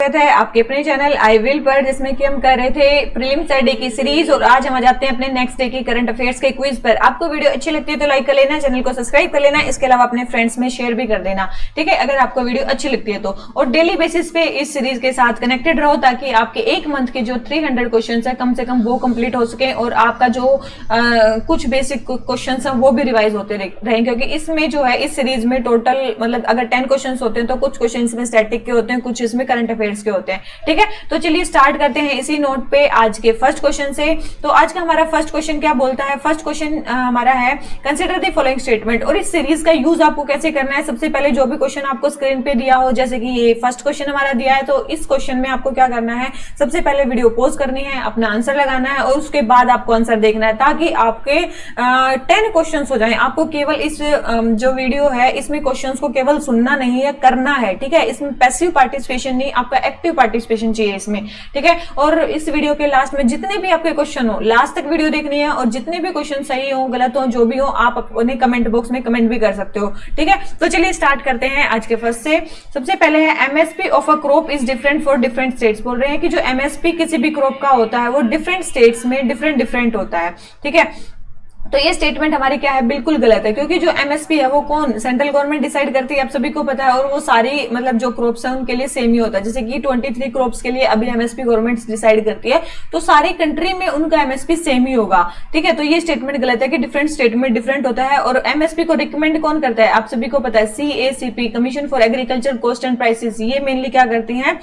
स्वागत है आपके अपने चैनल आई विल पर, जिसमें कि हम कर रहे थे प्रीलिम्स डे की सीरीज और आज हम आ जाते हैं अपने नेक्स्ट डे की करंट अफेयर्स के क्विज पर। आपको वीडियो अच्छी लगती है तो लाइक कर लेना, चैनल को सब्सक्राइब कर लेना, इसके अलावा अपने फ्रेंड्स में शेयर भी कर देना, ठीक है, अगर आपको वीडियो अच्छी लगती है तो। और डेली बेसिस पे इस सीरीज के साथ कनेक्टेड रहो ताकि आपके एक मंथ के जो 300 क्वेश्चन है कम से कम वो कंप्लीट हो सके और आपका जो कुछ बेसिक क्वेश्चन है वो भी रिवाइज होते रहें, क्योंकि इसमें जो है इस सीरीज में टोटल मतलब अगर 10 क्वेश्चन होते हैं तो कुछ क्वेश्चन इसमें स्टैटिक के होते हैं, कुछ इसमें करंट अफेयर्स के होते हैं, ठीक है। तो चलिए स्टार्ट करते हैं इसी नोट पे आज के फर्स्ट क्वेश्चन से। तो आज का हमारा फर्स्ट क्वेश्चन क्या बोलता है? फर्स्ट क्वेश्चन हमारा है कंसीडर द फॉलोइंग स्टेटमेंट। और इस सीरीज का यूज आपको कैसे करना है, सबसे पहले जो भी क्वेश्चन आपको स्क्रीन पे दिया हो, जैसे कि ये फर्स्ट क्वेश्चन हमारा दिया है, तो इस क्वेश्चन में आपको क्या करना है, सबसे पहले वीडियो पॉज करनी है, अपना आंसर लगाना है और उसके बाद आपको आंसर देखना है ताकि आपके 10 क्वेश्चन हो जाए। आपको केवल इस जो वीडियो है इसमें क्वेश्चन को केवल सुनना नहीं है, करना है, ठीक है। इसमें पैसिव पार्टिसिपेशन नहीं, आपका एक्टिव पार्टिसिपेशन चाहिए इसमें, ठीक है। और इस वीडियो के लास्ट में जितने भी आपके क्वेश्चन हो लास्ट तक वीडियो देखनी है और जितने भी क्वेश्चन सही हो गलत हो जो भी हो आप अपने कमेंट बॉक्स में कमेंट भी कर सकते हो, ठीक है। तो चलिए स्टार्ट करते हैं आज के फर्स्ट से। सबसे पहले है MSP of a crop is different for different states. बोल रहे हैं कि जो एमएसपी किसी भी क्रॉप का होता है वो डिफरेंट स्टेट्स में डिफरेंट होता है, ठीक है। तो ये स्टेटमेंट हमारी क्या है, बिल्कुल गलत है, क्योंकि जो एमएसपी है वो कौन, सेंट्रल गवर्नमेंट डिसाइड करती है, आप सभी को पता है। और वो सारी मतलब जो क्रॉप्स है उनके लिए सेम ही होता है, जैसे कि 23 क्रॉप्स के लिए अभी एमएसपी गवर्नमेंट डिसाइड करती है, तो सारी कंट्री में उनका एमएसपी सेम ही होगा, ठीक है। तो ये स्टेटमेंट गलत है कि डिफरेंट स्टेट में डिफरेंट होता है। और एमएसपी को रिकमेंड कौन करता है, आप सभी को पता है, CACP, commission for agriculture cost and prices. ये मेनली क्या करती है,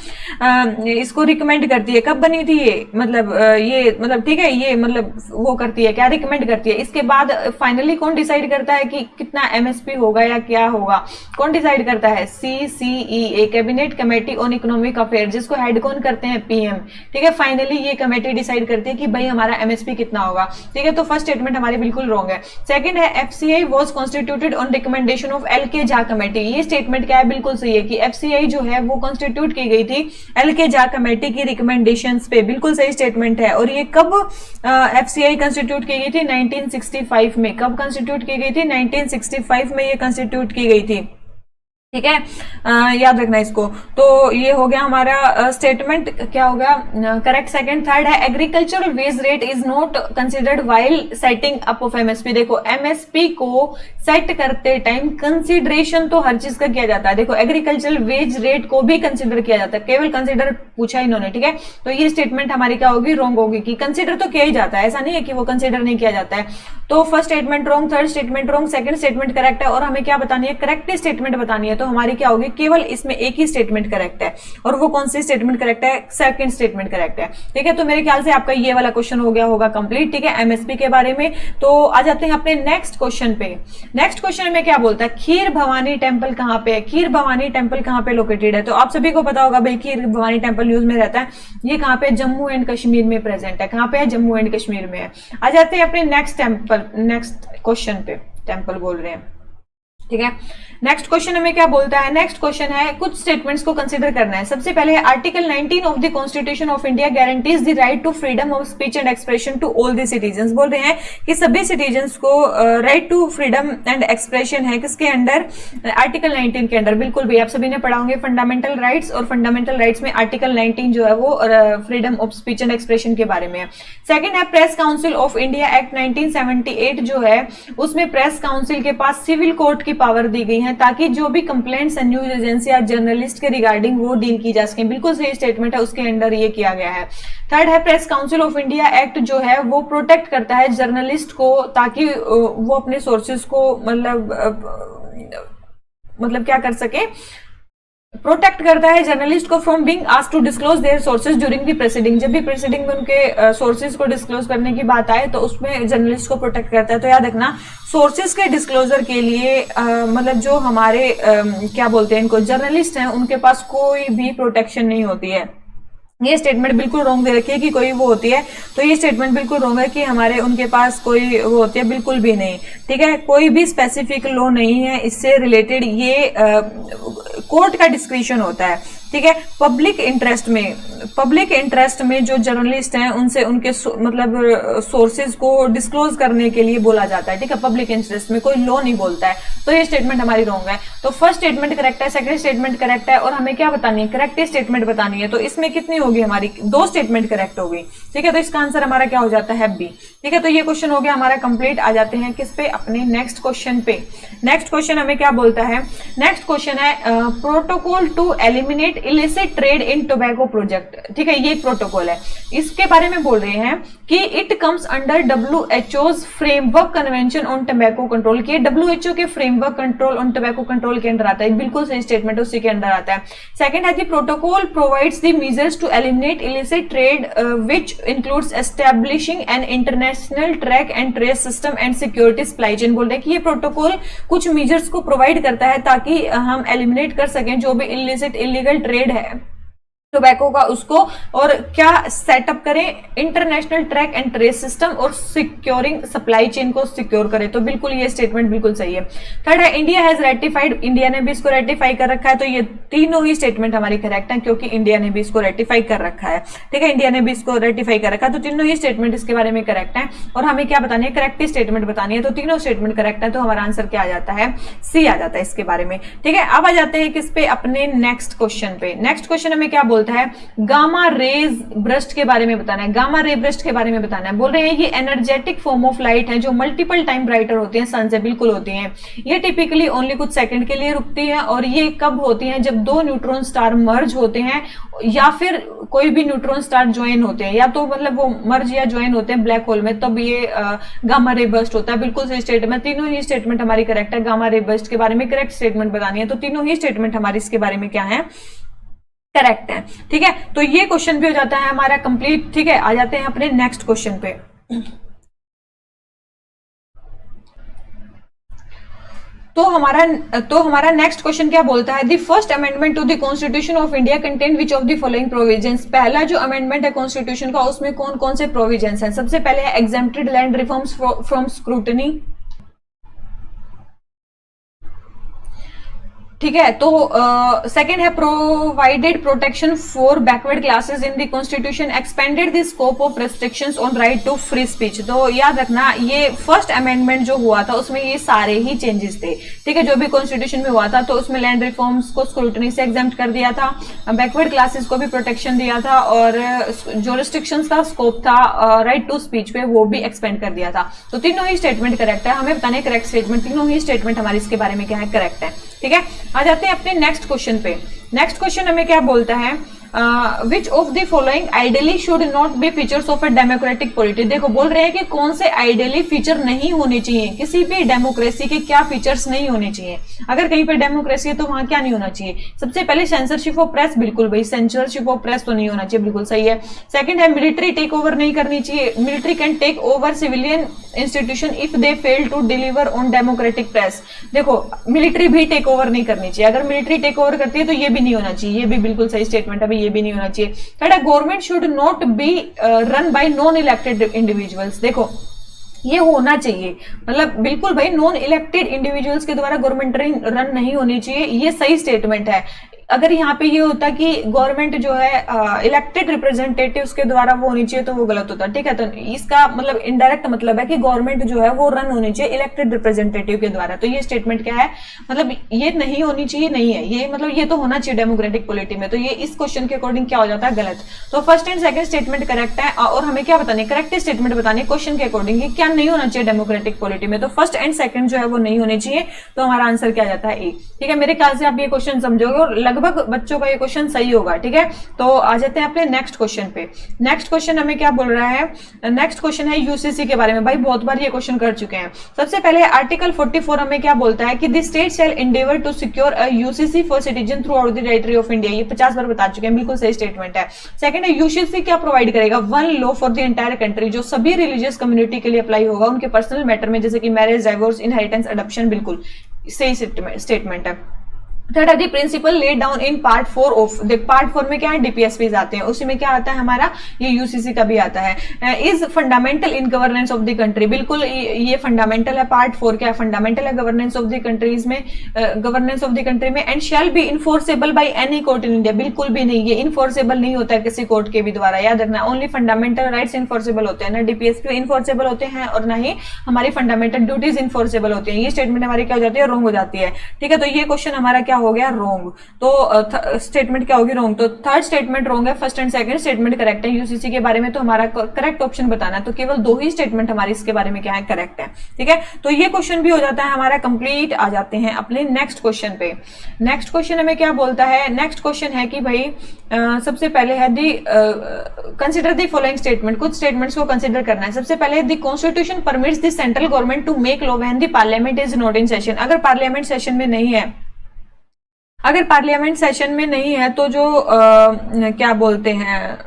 इसको रिकमेंड करती है। कब बनी थी ये, मतलब ठीक है, ये मतलब वो करती है, क्या रिकमेंड करती है। इसके बाद फाइनली कौन डिसाइड करता है कि कितना एमएसपी होगा या क्या होगा, कौन डिसाइड करता है, CCEA, cabinet committee on economic affair, जिसको हेड कौन करते हैं, PM, ठीक है। फाइनली ये कमेटी डिसाइड करती है कि भाई हमारा एमएसपी कितना होगा, ठीक है। तो फर्स्ट स्टेटमेंट हमारी बिल्कुल रॉन्ग है। सेकंड है FCI was constituted on recommendation of LK Jha committee. ये स्टेटमेंट क्या है, बिल्कुल सही है कि FCI जो है वो कॉन्स्टिट्यूट की गई थी LK झा कमेटी की रिकमेंडेशन पे, बिल्कुल सही स्टेटमेंट है। और ये कब FCI कॉन्स्टिट्यूट की गई थी, 1965 में। कब कंस्टिट्यूट की गई थी, 1965 में ये कंस्टिट्यूट की गई थी, ठीक है, याद रखना इसको। तो ये हो गया हमारा स्टेटमेंट, क्या हो गया करेक्ट। सेकंड, थर्ड है agricultural wage rate is not considered while setting up of MSP. देखो एमएसपी को सेट करते टाइम कंसिडरेशन तो हर चीज का किया जाता है। देखो एग्रीकल्चरल वेज रेट को भी कंसिडर किया जाता है, केवल कंसिडर पूछा इन्होंने, ठीक है। तो ये स्टेटमेंट हमारी क्या होगी, रॉन्ग होगी, कि कंसिडर तो किया ही जाता है, ऐसा नहीं है कि वो कंसिडर नहीं किया जाता है। तो first statement wrong, third statement wrong, second statement correct है। और हमें क्या बतानी है, करेक्ट स्टेटमेंट बतानी है। तो हमारी क्या होगी, केवल इसमें एक ही स्टेटमेंट करेक्ट है, और वो कौन सी स्टेटमेंट करेक्ट है, सेकंड स्टेटमेंट करेक्ट है, ठीक है। तो मेरे ख्याल से आपका ये वाला क्वेश्चन हो गया होगा कंप्लीट, ठीक है, एमएसपी के बारे में। तो आ जाते हैं अपने नेक्स्ट क्वेश्चन पे। नेक्स्ट क्वेश्चन में क्या बोलता है, खीर भवानी टेम्पल कहां पे है, खीर भवानी टेम्पल कहां पे लोकेटेड है। तो आप सभी को पता होगा भाई, खीर भवानी टेम्पल न्यूज में रहता है, ये कहां पे, जम्मू एंड कश्मीर में प्रेजेंट है। कहां पे है, जम्मू एंड कश्मीर में है। आ जाते हैं अपने नेक्स्ट क्वेश्चन पे, टेम्पल बोल रहे हैं, ठीक है। नेक्स्ट क्वेश्चन हमें क्या बोलता है, नेक्स्ट क्वेश्चन है कुछ स्टेटमेंट्स को कंसीडर करना है। सबसे पहले है article 19 of the constitution of India guarantees the right to freedom of speech and expression to all the citizens. बोल रहे हैं कि सभी सिटीजंस को right to freedom and expression है, किसके अंडर, आर्टिकल 19 के अंडर। बिल्कुल भी आप सभी ने पढ़ा होंगे फंडामेंटल राइट्स, और फंडामेंटल राइट्स में आर्टिकल 19 जो है वो freedom of speech and expression के बारे में है। सेकंड है press council of India act 1978 जो है, उसमें प्रेस काउंसिल के पास सिविल कोर्ट की पावर दी गई है ताकि जो भी कंप्लेंट्स न्यूज एजेंसी या जर्नलिस्ट के रिगार्डिंग वो डील की जा सके। बिल्कुल सही स्टेटमेंट है, उसके अंडर ये किया गया है। थर्ड है press council of India act जो है वो प्रोटेक्ट करता है जर्नलिस्ट को ताकि वो अपने सोर्सेज को मतलब क्या कर सके, प्रोटेक्ट करता है जर्नलिस्ट को from being asked to disclose their sources during the proceeding. जब भी प्रोसीडिंग में उनके सोर्सेज को डिस्क्लोज करने की बात आए तो उसमें जर्नलिस्ट को प्रोटेक्ट करता है। तो याद रखना, सोर्सेज के डिस्क्लोजर के लिए मतलब जो हमारे क्या बोलते हैं इनको, जर्नलिस्ट हैं, उनके पास कोई भी प्रोटेक्शन नहीं होती है। ये स्टेटमेंट बिल्कुल रॉन्ग दे रखी है कि कोई वो होती है, तो ये स्टेटमेंट बिल्कुल रॉन्ग है कि हमारे उनके पास कोई वो होती है, बिल्कुल भी नहीं, ठीक है। कोई भी स्पेसिफिक लॉ नहीं है इससे रिलेटेड, ये कोर्ट का डिस्क्रिशन होता है, ठीक है। पब्लिक इंटरेस्ट में जो जर्नलिस्ट हैं उनसे उनके मतलब सोर्सेज को डिस्क्लोज करने के लिए बोला जाता है, ठीक है। पब्लिक इंटरेस्ट में कोई लॉ नहीं बोलता है, तो ये स्टेटमेंट हमारी रॉन्ग है। तो फर्स्ट स्टेटमेंट करेक्ट है, सेकंड स्टेटमेंट करेक्ट है, और हमें क्या बतानी है, करेक्ट स्टेटमेंट बतानी है। तो इसमें कितनी होगी हमारी, 2 स्टेटमेंट करेक्ट होगी, ठीक है। तो इसका आंसर हमारा क्या हो जाता है, बी, ठीक है। तो ये क्वेश्चन हो गया हमारा कंप्लीट। आ जाते हैं किस पे, अपने नेक्स्ट क्वेश्चन पे। नेक्स्ट क्वेश्चन हमें क्या बोलता है, नेक्स्ट क्वेश्चन है protocol to eliminate illicit trade in tobacco project, ठीक है। ये प्रोटोकॉल है, इसके बारे में बोल रहे हैं कि it comes under WHO's framework convention on tobacco control, कि WHO के framework control on tobacco control के अंदर आता है, बिल्कुल सही स्टेटमेंट उसी के अंदर आता है। सेकंड है कि protocol provides the measures to eliminate illicit trade which includes establishing an international track and trace system and security supply chain. बोल रहे हैं कि ये प्रोटोकॉल कुछ मेजर्स को प्रोवाइड करता है ताकि हम एलिमिनेट कर सकें जो भी इलिसिट इलीगल ट्रेड है टोबैको का, उसको, और क्या सेटअप करें, international track and trace system और सिक्योरिंग सप्लाई चेन को सिक्योर करें। तो बिल्कुल ये स्टेटमेंट बिल्कुल सही है। थर्ड है इंडिया हैज रेटिफाइड, इंडिया ने भी इसको रेटिफाई कर रखा है। तो ये तीनों ही स्टेटमेंट हमारी करेक्ट है क्योंकि इंडिया ने भी इसको रेटिफाई कर रखा है, ठीक है। इंडिया ने भी इसको रेटिफाई कर रखा है, तो तीनों ही स्टेटमेंट इसके बारे में करेक्ट है। और हमें क्या बतानी है, करेक्ट स्टेटमेंट बतानी है। तो तीनों स्टेटमेंट करेक्ट है, तो हमारा आंसर क्या आ जाता है, सी आ जाता है इसके बारे में, ठीक है। अब आ जाते हैं किस पे, अपने नेक्स्ट क्वेश्चन पे। नेक्स्ट क्वेश्चन हमें क्या बोलता है, गामा रेज ब्रस्ट के बारे में बताना है। गामा रे ब्रस्ट के बारे में बताना है। बोल रहे हैं ये एनर्जेटिक फॉर्म ऑफ लाइट है जो मल्टीपल टाइम ब्राइटर होती हैं सन से, बिल्कुल होती हैं। ये टिपिकली ओनली कुछ सेकंड के लिए रुकती है, और ये कब होती हैं, जब 2 न्यूट्रॉन स्टार मर्ज होते हैं या फिर कोई भी न्यूट्रॉन स्टार ज्वाइन होते हैं, या तो मतलब वो मर्ज या ज्वाइन होते हैं ब्लैक होल में, तब ये गामा रे बर्स्ट होता है। बिल्कुल सही स्टेटमेंट, तीनों ही स्टेटमेंट हमारी करेक्ट है। गामा रे बर्स्ट के बारे में करेक्ट स्टेटमेंट बतानी है, तो तीनों ही स्टेटमेंट हमारी इसके बारे में क्या है, करेक्ट है, ठीक है। तो ये क्वेश्चन भी हो जाता है हमारा कंप्लीट, ठीक है। आ जाते हैं अपने नेक्स्ट क्वेश्चन पे। तो हमारा नेक्स्ट क्वेश्चन क्या बोलता है, the first amendment to the constitution of India contain which of the following provisions. पहला जो अमेंडमेंट है कॉन्स्टिट्यूशन का, उसमें कौन कौन से प्रोविजंस हैं। सबसे पहले है exempted land reforms from scrutiny, ठीक है। तो सेकंड है provided protection for backward classes in the constitution, expanded the scope of restrictions on right to free speech. तो याद रखना ये फर्स्ट अमेंडमेंट जो हुआ था उसमें ये सारे ही चेंजेस थे, ठीक है। जो भी कॉन्स्टिट्यूशन में हुआ था, तो उसमें लैंड रिफॉर्म्स को स्क्रूटनी से एग्जेम्प्ट कर दिया था, बैकवर्ड क्लासेस को भी प्रोटेक्शन दिया था, और जो रिस्ट्रिक्शंस का स्कोप था राइट टू स्पीच पे वो भी एक्सपेंड कर दिया था। तो तीनों ही स्टेटमेंट करेक्ट है। हमें बताने करेक्ट स्टेटमेंट, तीनों ही स्टेटमेंट हमारी इसके बारे में क्या है, करेक्ट है, ठीक है। आ जाते हैं अपने नेक्स्ट क्वेश्चन पे। नेक्स्ट क्वेश्चन हमें क्या बोलता है, विच of the following ideally should not be features of a democratic polity. देखो बोल रहे हैं कि कौन से आइडियली फीचर नहीं होने चाहिए, किसी भी डेमोक्रेसी के क्या फीचर्स नहीं होने चाहिए। अगर कहीं पर डेमोक्रेसी है तो वहां क्या नहीं होना चाहिए, सबसे पहले सेंसरशिप ऑफ प्रेस, बिल्कुल भाई सेंसरशिप ऑफ प्रेस तो नहीं होना चाहिए, बिल्कुल सही है। सेकंड है मिलिट्री टेक ओवर नहीं करनी चाहिए, military can take over civilian institution if they fail to deliver on democratic press. देखो मिलिट्री भी टेक ओवर नहीं करनी चाहिए, अगर मिलिट्री टेक ओवर करती है तो ये भी नहीं होना चाहिए, ये भी बिल्कुल सही स्टेटमेंट है, ये भी नहीं होना चाहिए। थर्ड है government should not be run by non elected individuals. देखो ये होना चाहिए, मतलब बिल्कुल भाई नॉन इलेक्टेड इंडिविजुअल्स के द्वारा गवर्नमेंट रन नहीं होनी चाहिए, ये सही स्टेटमेंट है। अगर यहाँ पे ये होता कि गवर्नमेंट जो है इलेक्टेड रिप्रेजेंटेटिव्स के द्वारा वो होनी चाहिए तो वो गलत होता, ठीक है। तो इसका मतलब इनडायरेक्ट मतलब है कि गवर्नमेंट जो है वो रन होनी चाहिए इलेक्टेड रिप्रेजेंटेटिव के द्वारा। तो ये स्टेटमेंट क्या है, मतलब ये नहीं होनी चाहिए, नहीं है ये, मतलब ये तो होना चाहिए डेमोक्रेटिक पॉलिटी में। तो ये इस क्वेश्चन के अकॉर्डिंग क्या हो जाता है, गलत। तो first and second statement correct है, और हमें क्या बताने, करेक्ट स्टेटमेंट बताने क्वेश्चन के अकॉर्डिंग क्या नहीं होना चाहिए डेमोक्रेटिक पॉलिटी में। तो फर्स्ट एंड सेकंड जो है वो नहीं होने चाहिए, तो हमारा आंसर क्या जाता है, ए, ठीक है। मेरे ख्याल से आप ये क्वेश्चन समझोगे और लगभग बच्चों का ये क्वेश्चन सही होगा, ठीक है। तो आ जाते हैं अपने नेक्स्ट क्वेश्चन पे। नेक्स्ट क्वेश्चन हमें क्या बोल रहा है, नेक्स्ट क्वेश्चन है यूसीसी के बारे में। भाई बहुत बार ये क्वेश्चन कर चुके हैं। सबसे पहले आर्टिकल 44 हमें क्या बोलता है कि the state shall endeavour to secure a UCC for citizen throughout the territory of India. ये 50 बार बता चुके हैं, बिल्कुल सही स्टेटमेंट है। सेकंड है यूसीसी क्या प्रोवाइड करेगा, one law for the entire country, जो सभी रिलीजियस कम्युनिटी के लिए अप्लाई होगा उनके पर्सनल मैटर में, जैसे कि मैरिज, डाइवोर्स, इनहेरिटेंस, अडॉप्शन, बिल्कुल सही स्टेटमेंट है। थर्ड है the principle laid down in part 4 of the part 4 में क्या है, डीपीएसपी आते हैं, उसी में क्या आता है हमारा, ये यूसीसी का भी आता है। Is fundamental in governance of the country, बिल्कुल ये फंडामेंटल है, पार्ट 4 क्या है, फंडामेंटल है गवर्नेंस ऑफ द कंट्रीज में, गवर्नेंस ऑफ द कंट्री में। And shall be enforceable by any court in India, बिल्कुल भी नहीं, ये इनफोर्सेबल नहीं होता है किसी कोर्ट के भी द्वारा, याद रखना। ओनली फंडामेंटल राइट्स इनफोर्सेबल होते हैं, ना डीपीएसपी इनफोर्सेबल होते हैं और ना ही हमारी फंडामेंटल ड्यूटीज इनफोर्सेबल होती है। ये स्टेटमेंट हमारी क्या हो जाती है, रॉन्ग हो जाती है। ठीक है, तो ये क्वेश्चन हमारा क्या हो गया, रॉन्ग। तो स्टेटमेंट क्या होगी, रॉन्ग। तो थर्ड स्टेटमेंट रॉन्ग है, first and second statement correct है। यूसीसी के बारे में तो हमारा करेक्ट ऑप्शन बताना है, तो केवल 2 ही स्टेटमेंट हमारी इसके बारे में क्या है, करेक्ट है। ठीक है, तो ये क्वेश्चन भी हो जाता है हमारा कंप्लीट। आ जाते हैं अपने नेक्स्ट क्वेश्चन पे। नेक्स्ट क्वेश्चन हमें क्या बोलता है, नेक्स्ट क्वेश्चन है कि भाई सबसे पहले है the consider the following statement, कुछ स्टेटमेंट्स को कंसिडर करना है। सबसे पहले the constitution permits the central government to make law when the parliament is not in session, अगर पार्लियामेंट सेशन में नहीं है, अगर पार्लियामेंट सेशन में नहीं है तो जो क्या बोलते हैं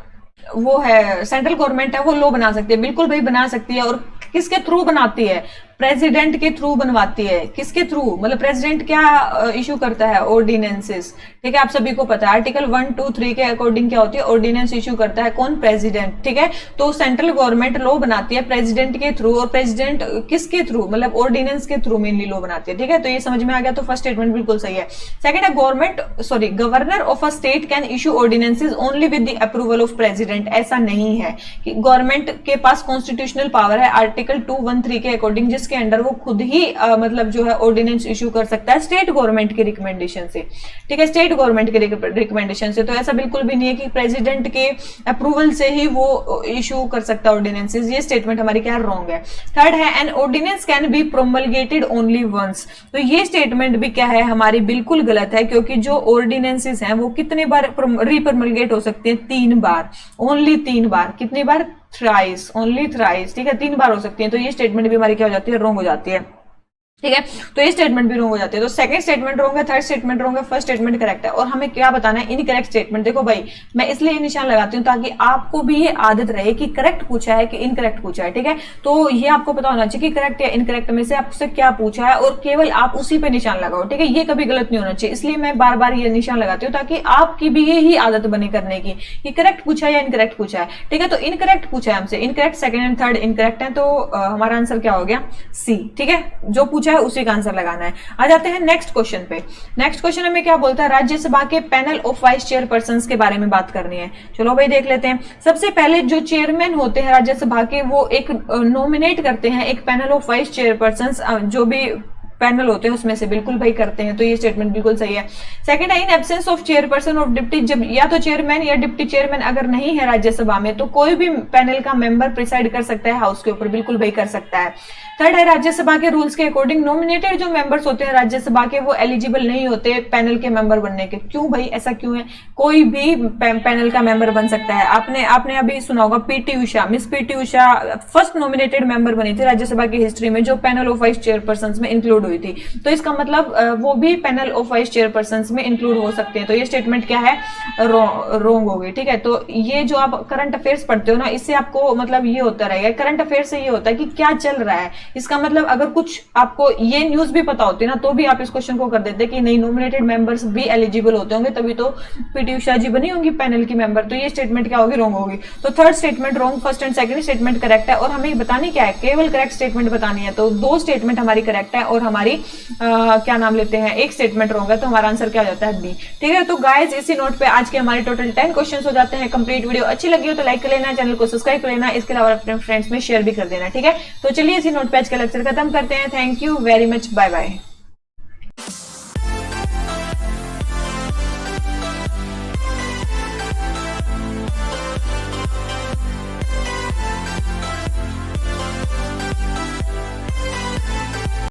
वो है सेंट्रल गवर्नमेंट है, वो लॉ बना सकती है, बिल्कुल भाई बना सकती है। और किसके थ्रू बनाती है, प्रेसिडेंट के थ्रू बनवाती है। किसके थ्रू, मतलब प्रेसिडेंट क्या इशू करता है, ऑर्डिनेंसेस। ठीक है, आप सभी को पता है आर्टिकल 1, 2, 3 के अकॉर्डिंग क्या होती है, ऑर्डिनेंस इशू करता है कौन, प्रेसिडेंट। ठीक है, तो सेंट्रल गवर्नमेंट लॉ बनाती है प्रेसिडेंट के थ्रू, और प्रेसिडेंट किसके थ्रू, मतलब ऑर्डिनेंस के थ्रू मेनली लॉ बनाती है। ठीक है, तो ये समझ में आ गया, तो फर्स्ट स्टेटमेंट बिल्कुल सही है। सेकंड है governor of a state can issue ordinances only with the approval of president, ऐसा नहीं है कि गवर्नमेंट के पास कॉन्स्टिट्यूशनल पावर है आर्टिकल 213 के अकॉर्डिंग, जिसके अंडर वो खुद ही मतलब जो है ऑर्डिनेंस इशू कर सकता है स्टेट गवर्नमेंट की रिकमेंडेशन से। ठीक है, स्टेट गवर्नमेंट के रिकमेंडेशन से, तो ऐसा बिल्कुल भी नहीं है कि प्रेसिडेंट के अप्रूवल से ही वो इशू कर सकता है ऑर्डिनेंसेस। ये स्टेटमेंट हमारी क्या रॉन्ग है। थर्ड है an ordinance can be promulgated only once, तो ये स्टेटमेंट भी क्या है हमारी बिल्कुल गलत है, क्योंकि जो ऑर्डिनेंसेस हैं वो कितने बार रिप्रोमलगेट हो सकते हैं, 3 बार, ओनली 3 बार। कितनी बार, थ्राइस, ओनली थ्राइस। ठीक है, 3 बार हो सकती है, तो ये स्टेटमेंट भी हमारी क्या हो जाती है, रॉन्ग हो जाती है। ठीक है, तो ये स्टेटमेंट भी रॉन्ग हो जाती है। तो सेकंड स्टेटमेंट रॉन्ग है, थर्ड स्टेटमेंट रॉन्ग है, फर्स्ट स्टेटमेंट करेक्ट है। और हमें क्या बताना है, इनकरेक्ट स्टेटमेंट। देखो भाई, मैं इसलिए ये निशान लगाती हूँ ताकि आपको भी ये आदत रहे कि करेक्ट पूछा है कि इनकरेक्ट पूछा है। ठीक है, तो ये आपको पता होना चाहिए कि करेक्ट या इनकरेक्ट में से आपसे क्या पूछा है, और केवल आप उसी पे निशान लगाओ। ठीक है, ये कभी गलत नहीं होना चाहिए, इसलिए मैं बार बार ये निशान लगाती हूँ ताकि आपकी भी यही आदत बने करने की कि करेक्ट पूछा है या इनकरेक्ट पूछा है। ठीक है, तो इनकरेक्ट पूछा है हमसे, incorrect second and third incorrect है, तो हमारा आंसर क्या हो गया, सी। ठीक है, जो पूछा है उसी का आंसर लगा है। आ जाते हैं नेक्स्ट क्वेश्चन पे। नेक्स्ट क्वेश्चन हमें क्या बोलता है, राज्यसभा के पैनल ऑफ वाइस चेयरपर्सन के बारे में बात करनी है। चलो भाई देख लेते हैं। सबसे पहले जो चेयरमैन होते हैं राज्यसभा के, वो एक नॉमिनेट करते हैं एक पैनल ऑफ वाइस चेयरपर्सन, जो भी पैनल होते हैं उसमें से बिल्कुल भाई करते हैं, तो ये स्टेटमेंट बिल्कुल सही है। सेकंड है in absence of chairperson of deputy, जब या तो चेयरमैन या डिप्टी चेयरमैन अगर नहीं है राज्यसभा में, तो कोई भी पैनल का मेंबर प्रिसाइड कर सकता है हाउस के ऊपर, बिल्कुल भाई कर सकता है। थर्ड है राज्यसभा के रूल्स के अकॉर्डिंग नॉमिनेटेड जो मेंबर्स होते हैं राज्यसभा के, वो एलिजिबल नहीं होते पैनल के मेंबर बनने के। क्यों भाई, ऐसा क्यों है, कोई भी पैनल का मेंबर बन सकता है। आपने अभी सुना होगा PT Usha, miss PT Usha first nominated member बनी थी राज्यसभा की हिस्ट्री में, जो पैनल ऑफ वाइस चेयरपर्सन में इंक्लूड हुई थी। तो इसका मतलब वो भी पैनल ऑफ वाइस चेयरपर्सन में इंक्लूड हो सकते हैं। तो ये स्टेटमेंट क्या है, रॉन्ग हो गई। ठीक है, तो ये जो आप करंट अफेयर्स पढ़ते हो ना, इससे आपको मतलब ये होता रहेगा, करंट अफेयर से ये होता है कि क्या चल रहा है। इसका मतलब अगर कुछ आपको ये न्यूज भी पता होती है ना, तो भी आप इस क्वेश्चन को कर देते कि नहीं, नॉमिनेटेड मेंबर्स भी एलिजिबल होते होंगे, तभी तो पीटी उषा जी बनी होंगी पैनल की मेंबर। तो ये स्टेटमेंट क्या होगी, रॉन्ग होगी। तो third statement wrong, first and second statement correct है। और हमें बतानी क्या है, केवल करेक्ट स्टेटमेंट बतानी है। तो 2 स्टेटमेंट हमारी करेक्ट है और हमारी क्या नाम लेते हैं, एक स्टेटमेंट रॉन्ग है, तो हमारा आंसर क्या हो जाता है, बी। ठीक है, तो गाइस इसी नोट पे आज के हमारे टोटल 10 क्वेश्चंस हो जाते हैं कंप्लीट। वीडियो अच्छी लगी हो तो लाइक कर लेना, चैनल को सब्सक्राइब कर लेना, इसके अलावा अपने फ्रेंड्स में शेयर भी कर देना। ठीक है, तो चलिए इसी नोट पे आज का लेक्चर खत्म करते हैं। Thank you very much, bye bye.